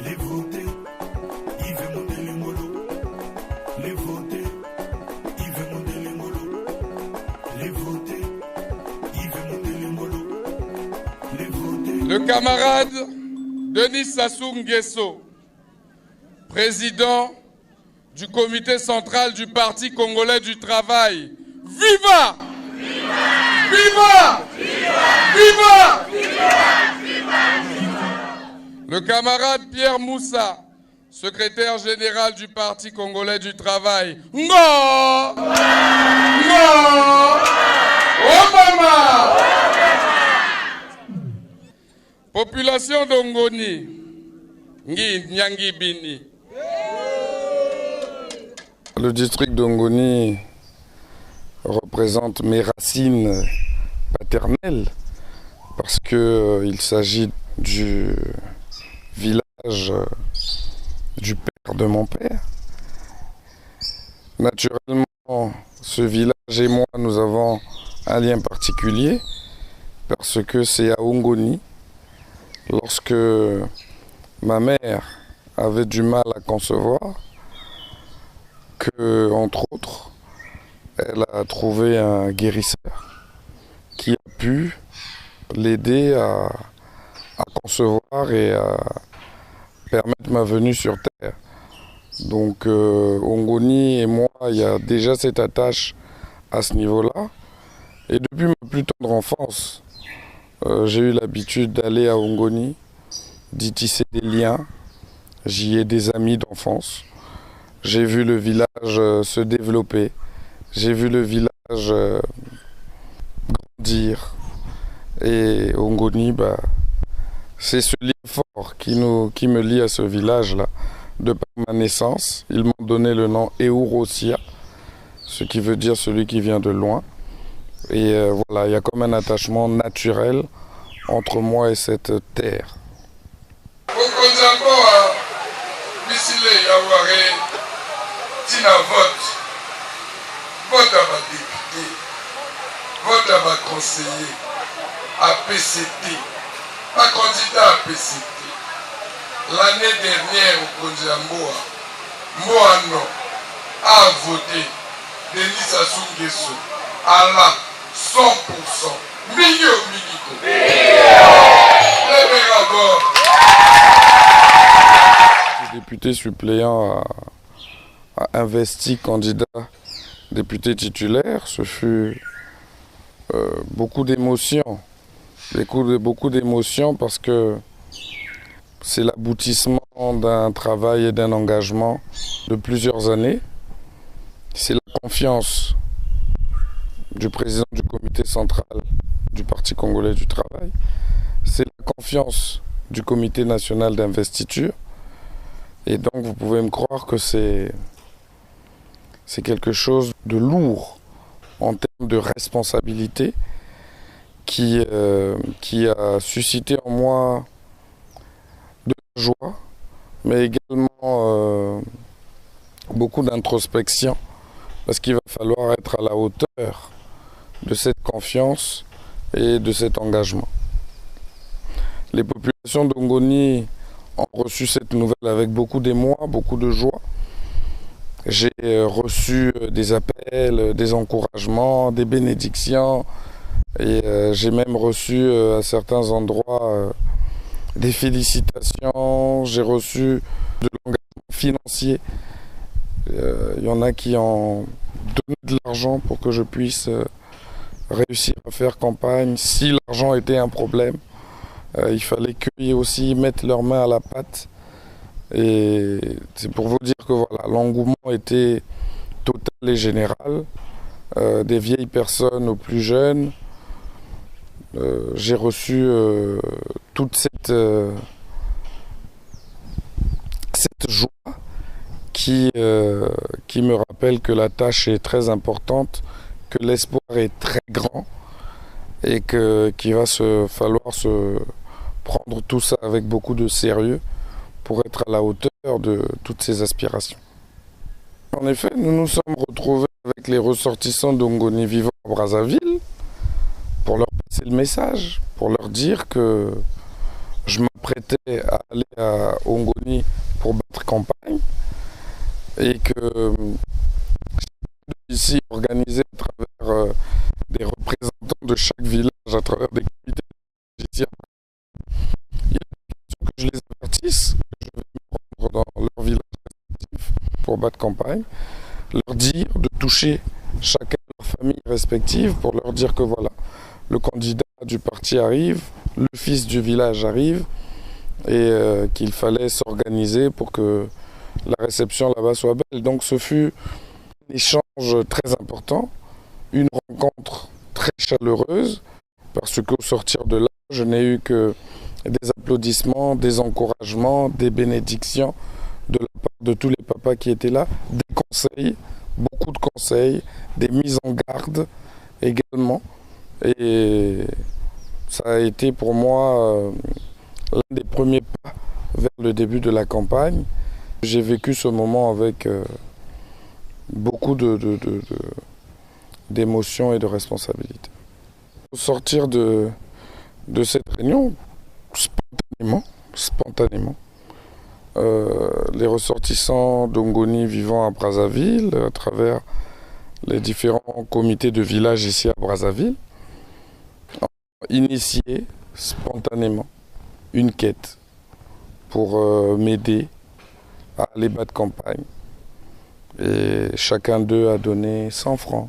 Les votés, ils veulent monter les molos. Les votés, ils veulent monter les molos. Les votés, ils veulent monter les molos. Les votés. Le camarade Denis Sassou Nguesso, président du comité central du Parti congolais du travail. Viva! Viva! Viva! Viva! Viva! Viva! Le camarade Pierre Moussa, secrétaire général du Parti congolais du travail. Ngo! Ngo! Obama! Population d'Ongoni, Ngi Nyangi Bini. Le district d'Ongoni représente mes racines paternelles parce qu'il s'agit du village du père de mon père. Naturellement, ce village et moi, nous avons un lien particulier parce que c'est à Ongoni, lorsque ma mère avait du mal à concevoir, que, entre autres, elle a trouvé un guérisseur qui a pu l'aider à concevoir et à permettre ma venue sur Terre. Donc Ongoni et moi, il y a déjà cette attache à ce niveau-là. Et depuis ma plus tendre enfance, j'ai eu l'habitude d'aller à Ongoni, d'y tisser des liens. J'y ai des amis d'enfance. J'ai vu le village se développer. J'ai vu le village grandir. Et Ongoni, c'est ce lien fort qui me lie à ce village-là. De par ma naissance, ils m'ont donné le nom Eurosia, ce qui veut dire celui qui vient de loin. Et voilà, il y a comme un attachement naturel entre moi et cette terre. Vote à ma député, vote à ma conseiller, à PCT, pas candidat à PCT. L'année dernière au Kondiamboa, Moano a voté Denis Sassou Nguesso à la 100%. Milieu Milico. Le député suppléant a investi candidat député titulaire. Ce fut beaucoup d'émotions. Beaucoup d'émotions parce que c'est l'aboutissement d'un travail et d'un engagement de plusieurs années. C'est la confiance du président du comité central du Parti congolais du travail. C'est la confiance du comité national d'investiture. Et donc vous pouvez me croire que c'est quelque chose de lourd en termes de responsabilité qui a suscité en moi de la joie, mais également beaucoup d'introspection, parce qu'il va falloir être à la hauteur de cette confiance et de cet engagement. Les populations d'Ongoni ont reçu cette nouvelle avec beaucoup d'émoi, beaucoup de joie. J'ai reçu des appels, des encouragements, des bénédictions, et j'ai même reçu à certains endroits des félicitations. J'ai reçu de l'engagement financier. Il y en a qui ont donné de l'argent pour que je puisse réussir à faire campagne. Si l'argent était un problème, il fallait qu'ils aussi mettent leurs mains à la pâte. Et c'est pour vous dire que voilà, l'engouement était total et général, des vieilles personnes aux plus jeunes. J'ai reçu toute cette joie qui me rappelle que la tâche est très importante, que l'espoir est très grand et qu'il va falloir se prendre tout ça avec beaucoup de sérieux pour être à la hauteur de toutes ces aspirations. En effet, nous nous sommes retrouvés avec les ressortissants d'Ongoni vivant à Brazzaville pour leur passer le message, pour leur dire que je m'apprêtais à aller à Ongoni pour battre campagne et que ici organisé à travers des représentants de chaque village, à travers des comités ici, il est question que je les avertisse que je vais me rendre dans leur village respectif pour battre campagne, leur dire de toucher chacun de leur famille respective pour leur dire que voilà, le candidat du parti arrive, le fils du village arrive et qu'il fallait s'organiser pour que la réception là-bas soit belle. Donc ce fut un échange très important, une rencontre très chaleureuse parce qu'au sortir de là, je n'ai eu que des applaudissements, des encouragements, des bénédictions de la part de tous les papas qui étaient là, des conseils, beaucoup de conseils, des mises en garde également. Et ça a été pour moi l'un des premiers pas vers le début de la campagne. J'ai vécu ce moment avec beaucoup d'émotions et de responsabilités. Au sortir de cette réunion, spontanément, les ressortissants d'Ongoni vivant à Brazzaville, à travers les différents comités de village ici à Brazzaville, ont initié spontanément une quête pour m'aider à aller battre campagne. Et chacun d'eux a donné 100 francs,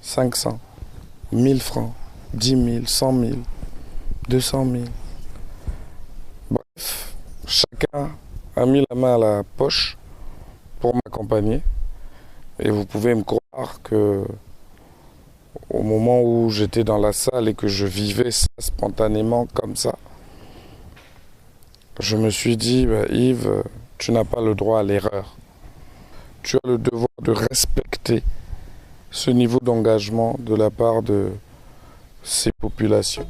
500, 1000 francs, 10 000, 100 000, 200 000. Bref, chacun a mis la main à la poche pour m'accompagner. Et vous pouvez me croire que au moment où j'étais dans la salle et que je vivais ça spontanément comme ça, je me suis dit, Yves, tu n'as pas le droit à l'erreur. Tu as le devoir de respecter ce niveau d'engagement de la part de ces populations.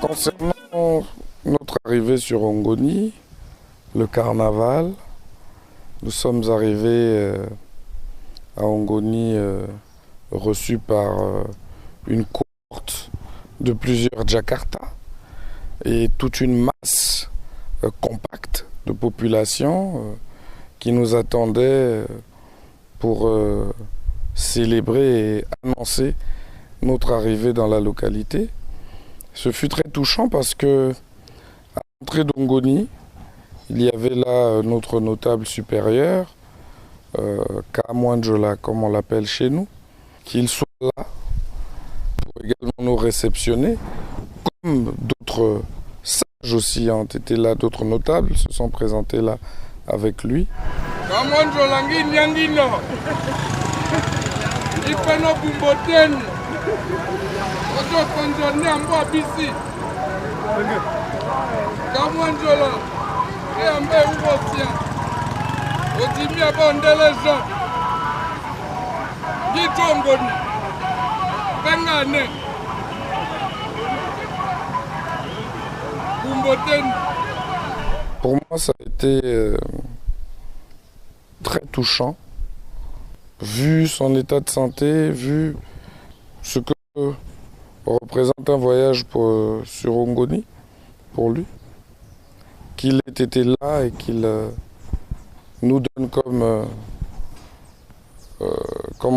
Concernant notre arrivée sur Ongoni, le carnaval, nous sommes arrivés à Ongoni reçus par une cohorte de plusieurs Jakarta et toute une masse compacte de population qui nous attendait pour célébrer et annoncer notre arrivée dans la localité. Ce fut très touchant parce que à l'entrée d'Ongoni, il y avait là notre notable supérieur, Kamwanjola, comme on l'appelle chez nous, qu'il soit là pour également nous réceptionner, comme d'autres sages aussi ont été là, d'autres notables se sont présentés là avec lui. Pour moi, ça a été très touchant, vu son état de santé, vu ce que représente un voyage sur Ongoni pour lui, qu'il ait été là et qu'il nous donne comme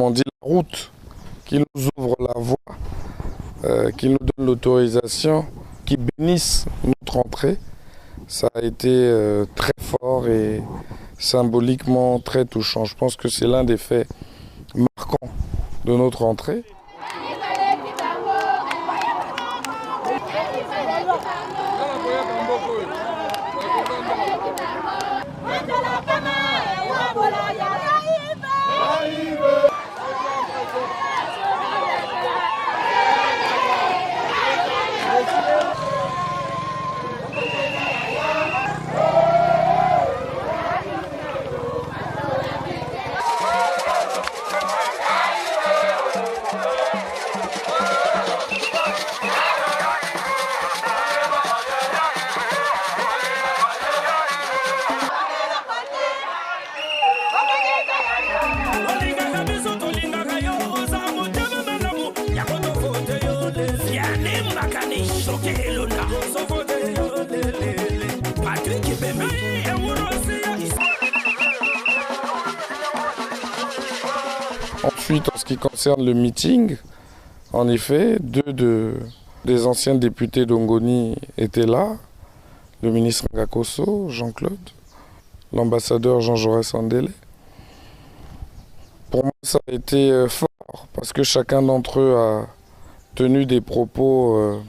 on dit, la route, qu'il nous ouvre la voie, qu'il nous donne l'autorisation, qu'il bénisse notre entrée. Ça a été très fort et symboliquement très touchant. Je pense que c'est l'un des faits marquants de notre entrée. fuite en ce qui concerne le meeting. En effet, des anciens députés d'Ongoni étaient là. Le ministre Ngakoso, Jean-Claude, l'ambassadeur Jean-Jaurès Andélé. Pour moi, ça a été fort parce que chacun d'entre eux a tenu des propos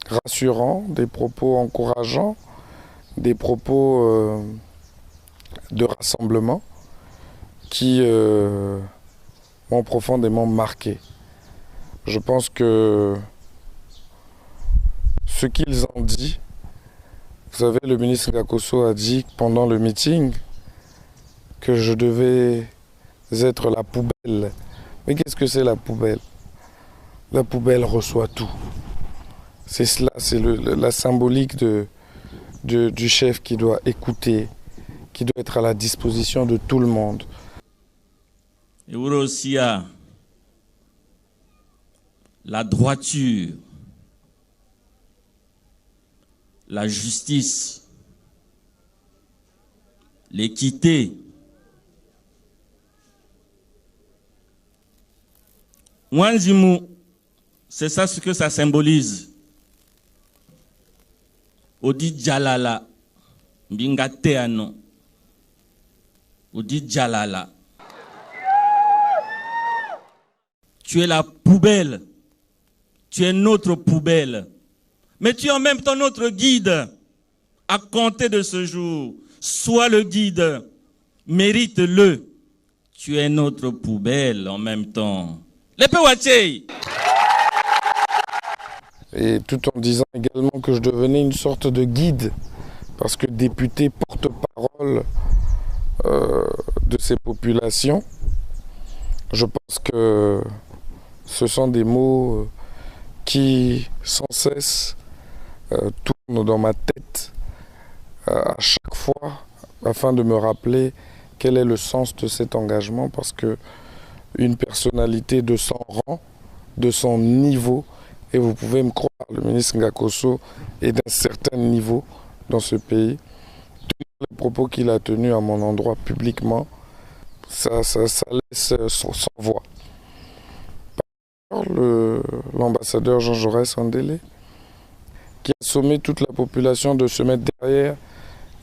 rassurants, des propos encourageants, des propos de rassemblement qui m'ont profondément marqué. Je pense que ce qu'ils ont dit, vous savez, le ministre Ngakoso a dit pendant le meeting que je devais être la poubelle. Mais qu'est-ce que c'est la poubelle? La poubelle reçoit tout. C'est cela, c'est la symbolique du chef qui doit écouter, qui doit être à la disposition de tout le monde. Et aussi la droiture, la justice, l'équité. Wanzimu, c'est ça ce que ça symbolise. Odi Djalala, Mbingateano, Odi Djalala. Tu es la poubelle, tu es notre poubelle, mais tu es en même temps notre guide. À compter de ce jour, sois le guide, mérite-le. Tu es notre poubelle en même temps. Et tout en disant également que je devenais une sorte de guide, parce que député porte-parole de ces populations, je pense que ce sont des mots qui sans cesse tournent dans ma tête à chaque fois afin de me rappeler quel est le sens de cet engagement, parce que une personnalité de son rang, de son niveau, et vous pouvez me croire, le ministre Ngakoso est d'un certain niveau dans ce pays. Tous les propos qu'il a tenus à mon endroit publiquement, ça laisse sans voix. L'ambassadeur Jean-Jaurès Andélé, qui a sommé toute la population de se mettre derrière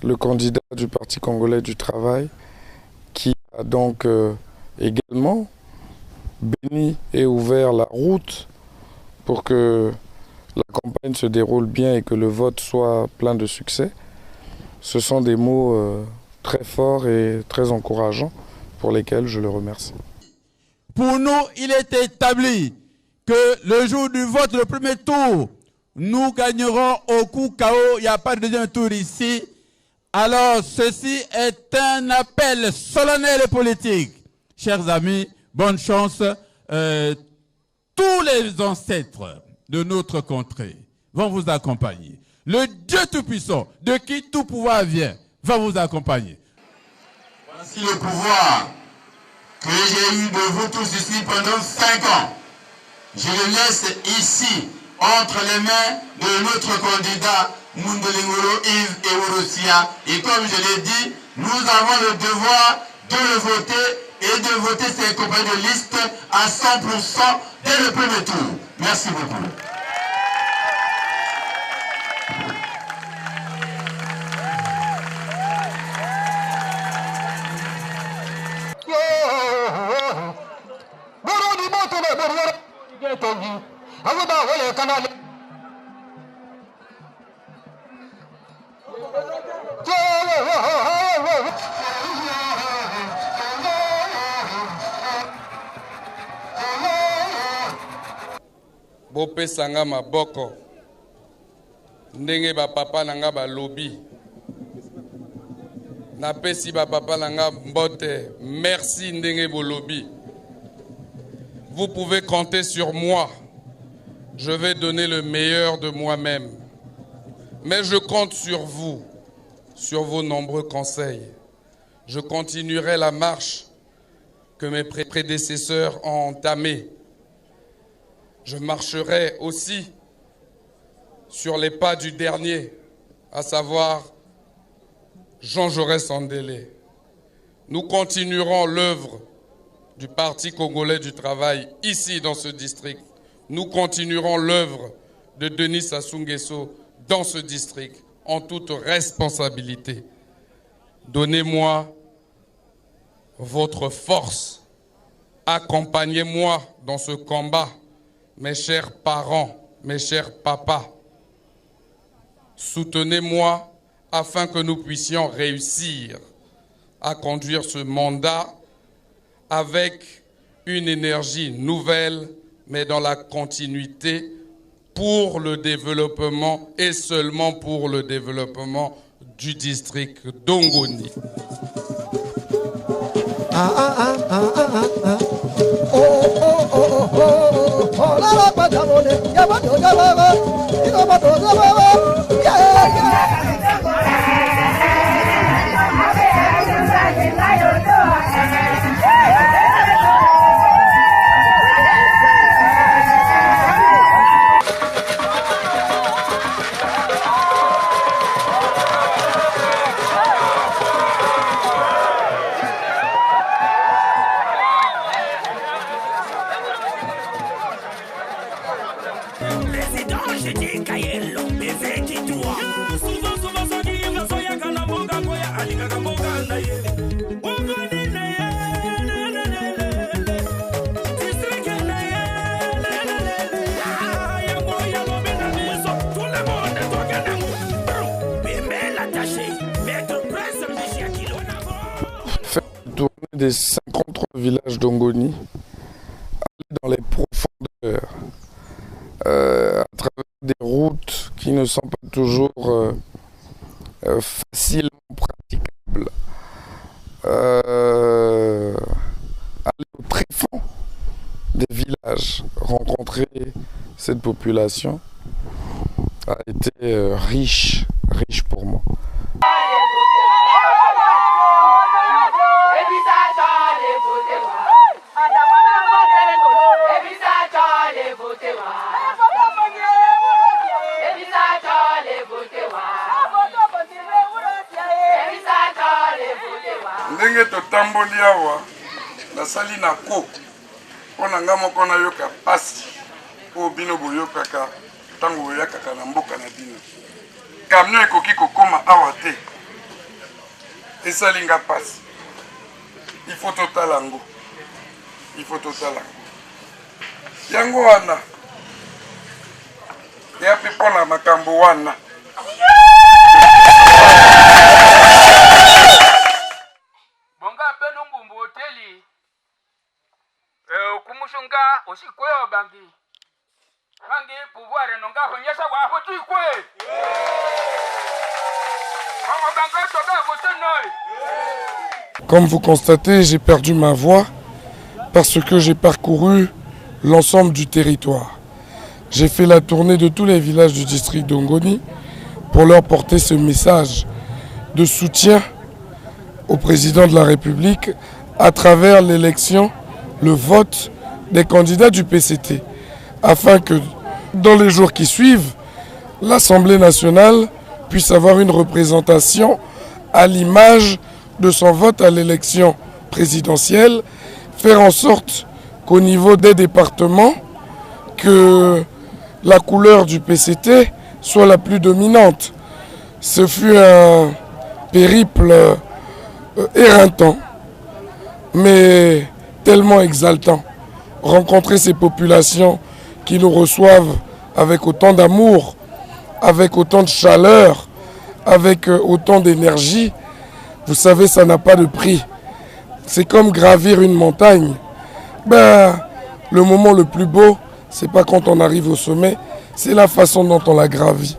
le candidat du Parti congolais du travail, qui a donc également béni et ouvert la route pour que la campagne se déroule bien et que le vote soit plein de succès. Ce sont des mots très forts et très encourageants pour lesquels je le remercie. Pour nous, il est établi que le jour du vote, le premier tour, nous gagnerons au coup KO. Il n'y a pas de deuxième tour ici. Alors, ceci est un appel solennel et politique. Chers amis, bonne chance. Tous les ancêtres de notre contrée vont vous accompagner. Le Dieu Tout-Puissant, de qui tout pouvoir vient, va vous accompagner. Voici le pouvoir que j'ai eu de vous tous ici pendant 5 ans. Je le laisse ici, entre les mains de notre candidat Mundelingolo Yves Eworossia. Et comme je l'ai dit, nous avons le devoir de le voter et de voter ses compagnies de liste à 100% dès le premier tour. Merci beaucoup. bopesanga maboko ndenge ba papa nanga ba lobi napesi ba papa nanga mbote merci ndenge bolobi. Vous pouvez compter sur moi. Je vais donner le meilleur de moi-même. Mais je compte sur vous, sur vos nombreux conseils. Je continuerai la marche que mes prédécesseurs ont entamée. Je marcherai aussi sur les pas du dernier, à savoir Jean-Jaurès Andélé. Nous continuerons l'œuvre du Parti congolais du travail ici dans ce district, nous continuerons l'œuvre de Denis Sassou Nguesso dans ce district en toute responsabilité. Donnez-moi votre force. Accompagnez-moi dans ce combat, mes chers parents, mes chers papas. Soutenez-moi afin que nous puissions réussir à conduire ce mandat avec une énergie nouvelle, mais dans la continuité pour le développement et seulement pour le développement du district d'Ongoni. Tourner des 53 villages d'Ongoni, aller dans les profondeurs, à travers des routes qui ne sont pas toujours facilement praticables, aller au tréfonds des villages, rencontrer cette population a été riche pour moi. Ndenge totamboli awa nasali na ko mpona nga moko nayoka pasi oyo bino boyokaka ntango boyakaka na mboka na bino. Camion ekoki kokoma awa te, esali nga pasi. Il faut totala yango, yango wana ya mpe mpona makambo wana kumushunga osikweyo bangi bangi pouvoir nonga honyesha wa hotu kwe kama banga toka voter noi. Comme vous constatez, j'ai perdu ma voix parce que j'ai parcouru l'ensemble du territoire. J'ai fait la tournée de tous les villages du district d'Ongoni pour leur porter ce message de soutien au président de la République à travers l'élection, le vote des candidats du PCT, afin que dans les jours qui suivent, l'Assemblée nationale puisse avoir une représentation à l'image de son vote à l'élection présidentielle, faire en sorte qu'au niveau des départements, que la couleur du PCT soit la plus dominante. Ce fut un périple éreintant, mais tellement exaltant. Rencontrer ces populations qui nous reçoivent avec autant d'amour, avec autant de chaleur, avec autant d'énergie, vous savez, ça n'a pas de prix. C'est comme gravir une montagne. Le moment le plus beau, c'est pas quand on arrive au sommet, c'est la façon dont on la gravit.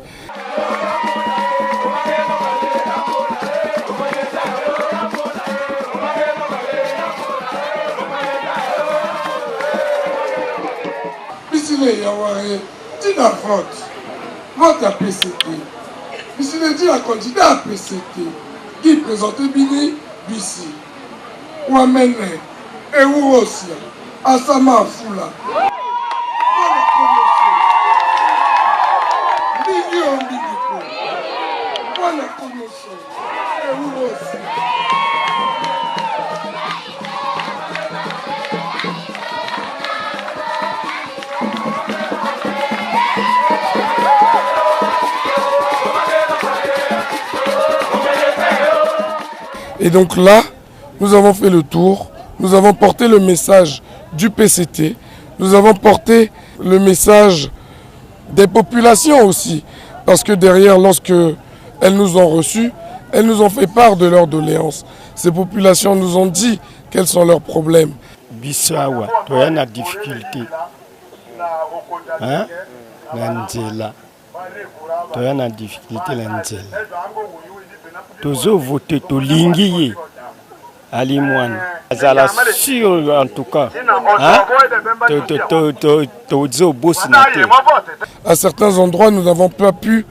Vote à PCT. Ici, il dit la candidat à PCT qui présente Bini Bissi. Ouamene, Eurosia, Asama Fula. Et donc là, nous avons fait le tour, nous avons porté le message du PCT, nous avons porté le message des populations aussi, parce que derrière, lorsque elles nous ont reçus, elles nous ont fait part de leurs doléances. Ces populations nous ont dit quels sont leurs problèmes. Bissawa, tu as une difficulté. Hein? L'Angela. Tu as une difficulté, l'Angela. Tu as voté, tu as lingué. Alimouane. Azala sûr en tout cas. À certains endroits, nous n'avons pas pu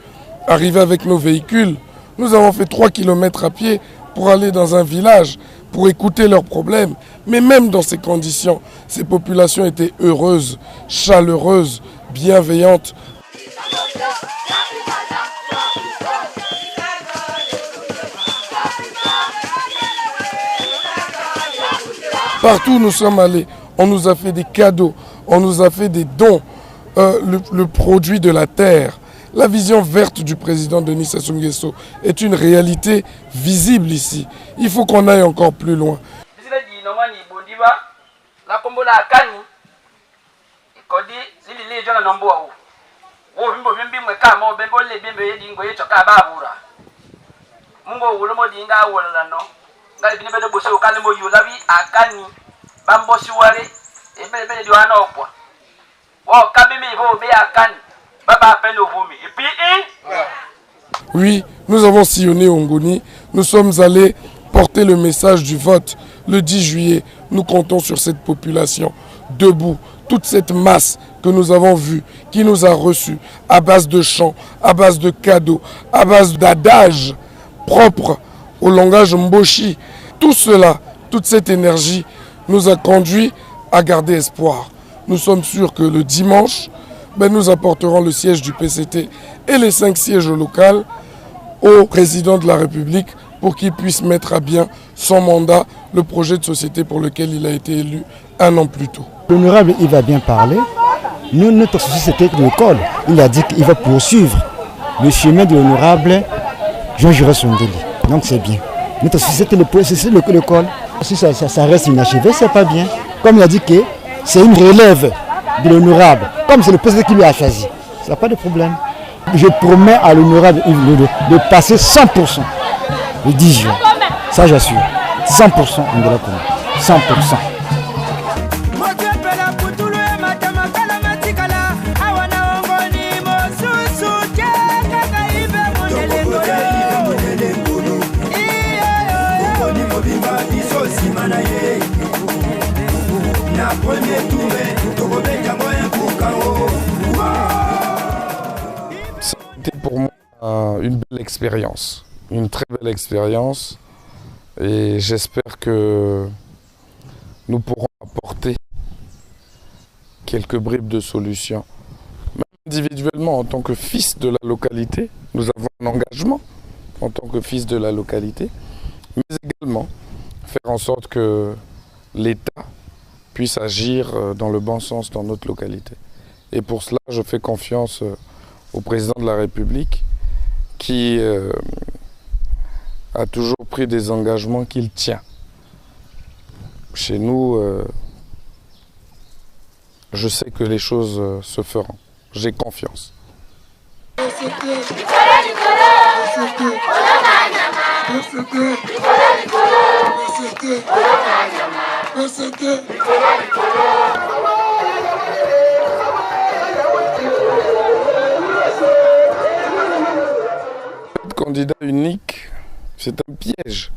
arriver avec nos véhicules. Nous avons fait 3 km à pied pour aller dans un village, pour écouter leurs problèmes. Mais même dans ces conditions, ces populations étaient heureuses, chaleureuses, bienveillantes. Partout où nous sommes allés, on nous a fait des cadeaux, on nous a fait des dons, le produit de la terre. La vision verte du président Denis Sassou Nguesso est une réalité visible ici. Il faut qu'on aille encore plus loin. Oui, nous avons sillonné Ongoni, nous sommes allés porter le message du vote le 10 juillet. Nous comptons sur cette population debout, toute cette masse que nous avons vue, qui nous a reçus à base de chants, à base de cadeaux, à base d'adages propres au langage Mboshi. Tout cela, toute cette énergie nous a conduit à garder espoir. Nous sommes sûrs que le dimanche, nous apporterons le siège du PCT et les 5 sièges locaux au président de la République pour qu'il puisse mettre à bien son mandat, le projet de société pour lequel il a été élu 1 an plus tôt. L'honorable, il va bien parler. Nous, notre souci, c'était l'école. Il a dit qu'il va poursuivre le chemin de l'honorable Jean-Jurès Sondeli. Donc c'est bien. Notre souci, c'était l'école. Si ça reste inachevé, c'est pas bien. Comme il a dit que c'est une relève de l'honorable. Comme c'est le président qui lui a choisi. Ça n'a pas de problème. Je promets à l'honorable de passer 100% le 10 juin. Ça, j'assure. 100% de la commune. 100%. C'était pour moi une belle expérience, une très belle expérience, et j'espère que nous pourrons apporter quelques bribes de solutions. Même individuellement, en tant que fils de la localité, nous avons un engagement en tant que fils de la localité, mais également faire en sorte que l'État puisse agir dans le bon sens dans notre localité. Et pour cela, je fais confiance au président de la République qui a toujours pris des engagements qu'il tient. Chez nous, je sais que les choses se feront. J'ai confiance. Être candidat unique, c'est un piège,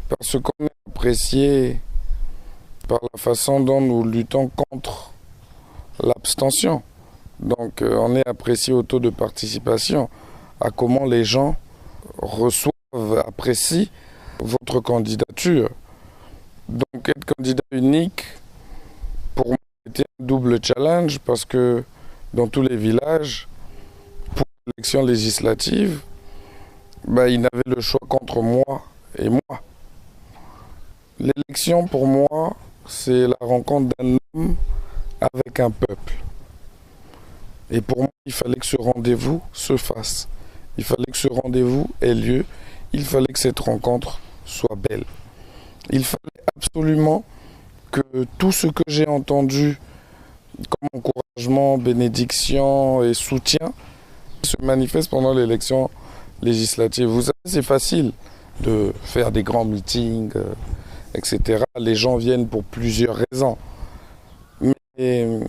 parce qu'on est apprécié par la façon dont nous luttons contre l'abstention. Donc on est apprécié au taux de participation, à comment les gens reçoivent, apprécient votre candidature. Donc être candidat unique, pour moi, c'était un double challenge, parce que dans tous les villages, pour l'élection législative, ils n'avaient le choix qu'entre moi et moi. L'élection, pour moi, c'est la rencontre d'un homme avec un peuple. Et pour moi, il fallait que ce rendez-vous se fasse. Il fallait que ce rendez-vous ait lieu. Il fallait que cette rencontre soit belle. Il fallait absolument que tout ce que j'ai entendu comme encouragement, bénédiction et soutien se manifeste pendant l'élection législative. Vous savez, c'est facile de faire des grands meetings, etc. Les gens viennent pour plusieurs raisons. Mais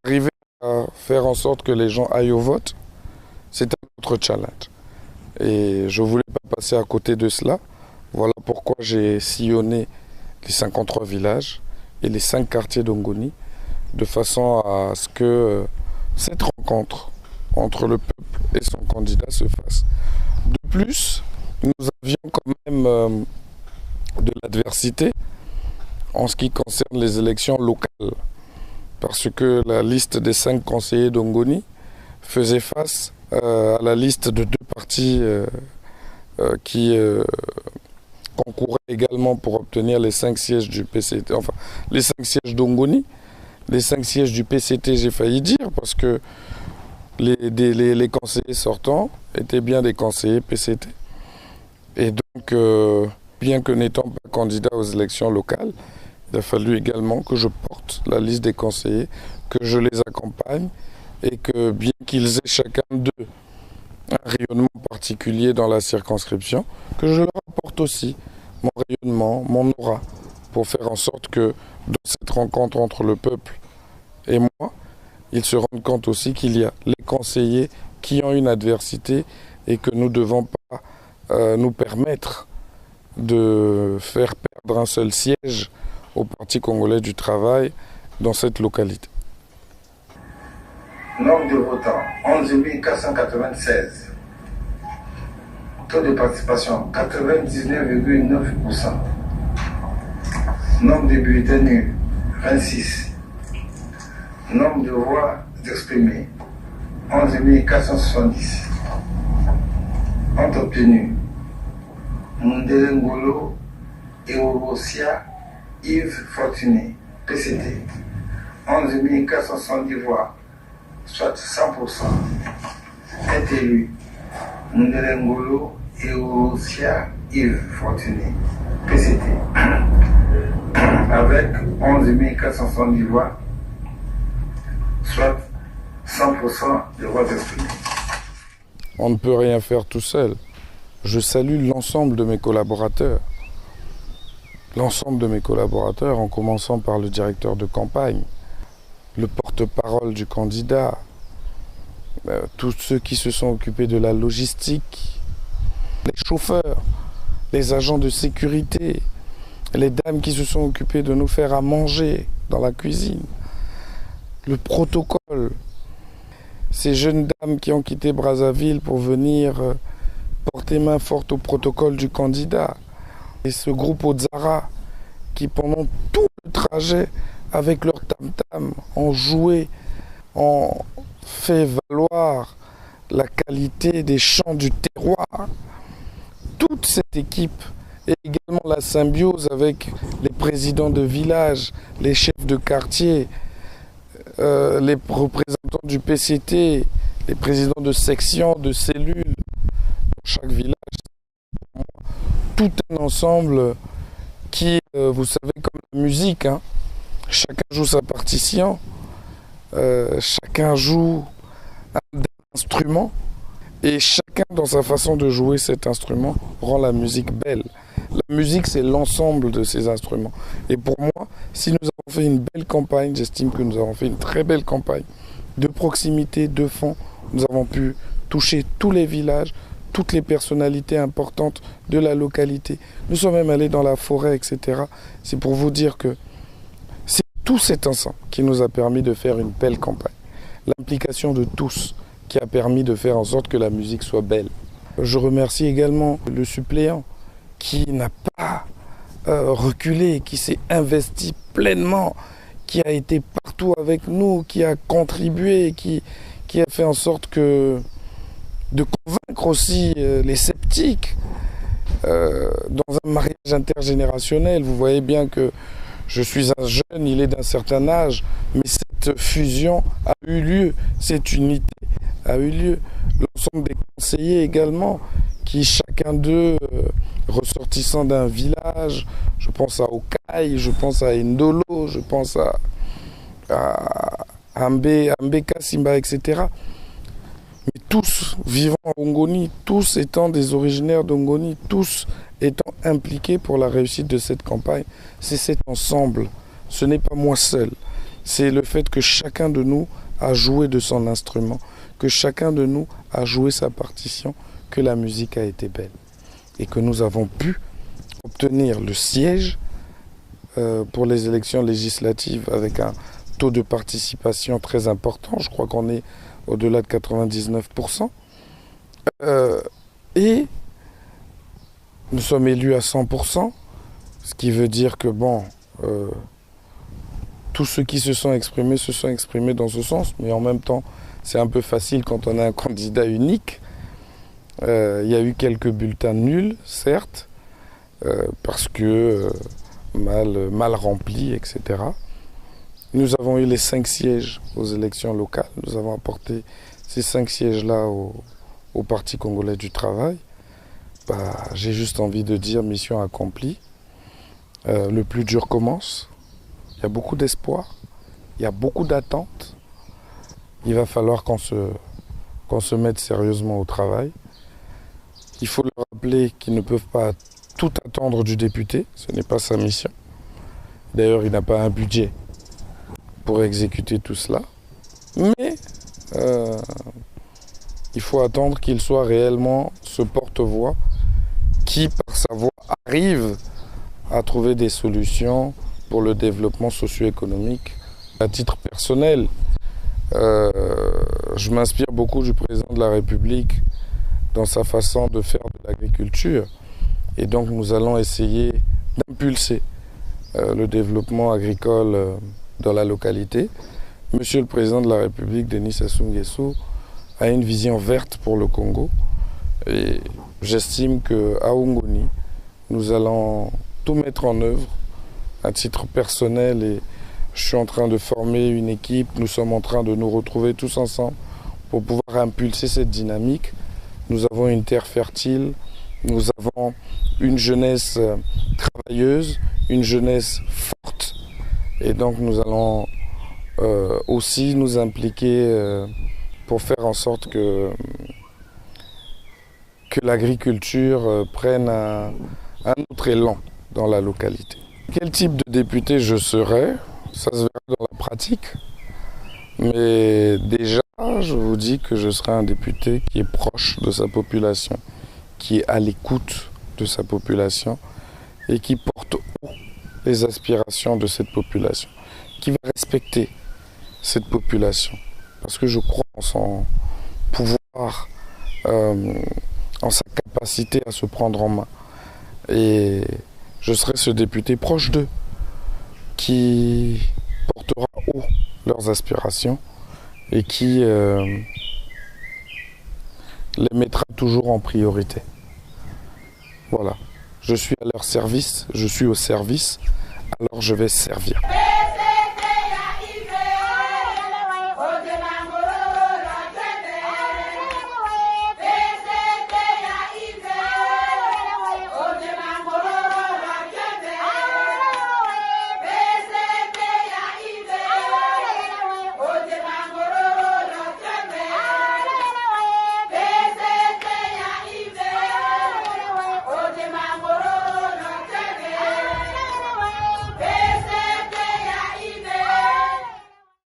arriver à faire en sorte que les gens aillent au vote, c'est un autre challenge. Et je ne voulais pas passer à côté de cela. Voilà pourquoi j'ai sillonné les 53 villages et les 5 quartiers d'Ongoni, de façon à ce que cette rencontre entre le peuple et son candidat se fasse. De plus, nous avions quand même de l'adversité en ce qui concerne les élections locales, parce que la liste des 5 conseillers d'Ongoni faisait face à la liste de 2 partis qui concouraient également pour obtenir les 5 sièges du PCT, enfin les 5 sièges d'Ongoni, les 5 sièges du PCT, j'ai failli dire, parce que les conseillers sortants étaient bien des conseillers PCT. Et donc, bien que n'étant pas candidat aux élections locales, il a fallu également que je porte la liste des conseillers, que je les accompagne et que bien qu'ils aient chacun d'eux un rayonnement particulier dans la circonscription, que je leur apporte aussi mon rayonnement, mon aura, pour faire en sorte que dans cette rencontre entre le peuple et moi, ils se rendent compte aussi qu'il y a les conseillers qui ont une adversité et que nous ne devons pas nous permettre de faire perdre un seul siège au Parti congolais du travail dans cette localité. Nombre de votants, 11 496. Taux de participation, 99,9%. Nombre de bulletins nuls, 26. Nombre de voix exprimées, 11 470. Ont obtenu Mundele Ngolo et Orosia Yves Fortuné, PCT, 11 470 voix, soit 100%. Est élu Mundele Ngolo et Orosia Yves Fortuné, PCT, avec 11 470 voix, soit 100% de voix exprimées. On ne peut rien faire tout seul. Je salue l'ensemble de mes collaborateurs. L'ensemble de mes collaborateurs, en commençant par le directeur de campagne, le porte-parole du candidat, tous ceux qui se sont occupés de la logistique, les chauffeurs, les agents de sécurité, les dames qui se sont occupées de nous faire à manger dans la cuisine, le protocole, ces jeunes dames qui ont quitté Brazzaville pour venir porter main forte au protocole du candidat. Et ce groupe Ozara qui pendant tout le trajet avec leur tam-tam ont joué, ont fait valoir la qualité des chants du terroir. Toute cette équipe et également la symbiose avec les présidents de village, les chefs de quartier, les représentants du PCT, les présidents de section, de cellules, dans chaque village, tout un ensemble qui, vous savez, comme la musique, hein, chacun joue sa partition, chacun joue un instrument, et chacun, dans sa façon de jouer cet instrument, rend la musique belle. La musique, c'est l'ensemble de ces instruments. Et pour moi, si nous avons fait une belle campagne, j'estime que nous avons fait une très belle campagne de proximité, de fond. Nous avons pu toucher tous les villages, toutes les personnalités importantes de la localité. Nous sommes même allés dans la forêt, etc. C'est pour vous dire que c'est tout cet ensemble qui nous a permis de faire une belle campagne. L'implication de tous qui a permis de faire en sorte que la musique soit belle. Je remercie également le suppléant qui n'a pas reculé, qui s'est investi pleinement, qui a été partout avec nous, qui a contribué, qui a fait en sorte de convaincre aussi les sceptiques dans un mariage intergénérationnel. Vous voyez bien que je suis un jeune, il est d'un certain âge, mais cette fusion a eu lieu, cette unité a eu lieu. L'ensemble des conseillers également, qui chacun d'eux ressortissants d'un village, je pense à Okaï, je pense à Ndolo, je pense à Ambeka, Simba, etc. Mais tous vivant à Ongoni, tous étant des originaires d'Ongoni, tous étant impliqués pour la réussite de cette campagne. C'est cet ensemble, ce n'est pas moi seul. C'est le fait que chacun de nous a joué de son instrument, que chacun de nous a joué sa partition, que la musique a été belle. Et que nous avons pu obtenir le siège pour les élections législatives avec un taux de participation très important. Je crois qu'on est au-delà de 99%. Et nous sommes élus à 100%, ce qui veut dire que, bon, tous ceux qui se sont exprimés dans ce sens, mais en même temps, c'est un peu facile quand on a un candidat unique. Il y a eu quelques bulletins nuls, certes, parce que mal remplis, etc. Nous avons eu les 5 sièges aux élections locales. Nous avons apporté ces 5 sièges-là au Parti congolais du travail. J'ai juste envie de dire mission accomplie. Le plus dur commence. Il y a beaucoup d'espoir. Il y a beaucoup d'attentes. Il va falloir qu'on se mette sérieusement au travail. Il faut leur rappeler qu'ils ne peuvent pas tout attendre du député. Ce n'est pas sa mission. D'ailleurs, il n'a pas un budget pour exécuter tout cela. Mais il faut attendre qu'il soit réellement ce porte-voix qui, par sa voix, arrive à trouver des solutions pour le développement socio-économique. À titre personnel, je m'inspire beaucoup du président de la République dans sa façon de faire de l'agriculture. Et donc nous allons essayer d'impulser le développement agricole dans la localité. Monsieur le Président de la République, Denis Sassou Nguesso, a une vision verte pour le Congo. Et j'estime qu'à Ongoni, nous allons tout mettre en œuvre à titre personnel. Et je suis en train de former une équipe. Nous sommes en train de nous retrouver tous ensemble pour pouvoir impulser cette dynamique. Nous avons une terre fertile. Nous avons une jeunesse travailleuse, une jeunesse forte. Et donc nous allons aussi nous impliquer pour faire en sorte que l'agriculture prenne un autre élan dans la localité. Quel type de député je serai, ça se verra dans la pratique. Mais déjà, je vous dis que je serai un député qui est proche de sa population, qui est à l'écoute de sa population et qui porte haut les aspirations de cette population, qui va respecter cette population. Parce que je crois en son pouvoir, en sa capacité à se prendre en main. Et je serai ce député proche d'eux, qui portera haut leurs aspirations et qui les mettra toujours en priorité. Voilà. Je suis à leur service, je suis au service, alors je vais servir.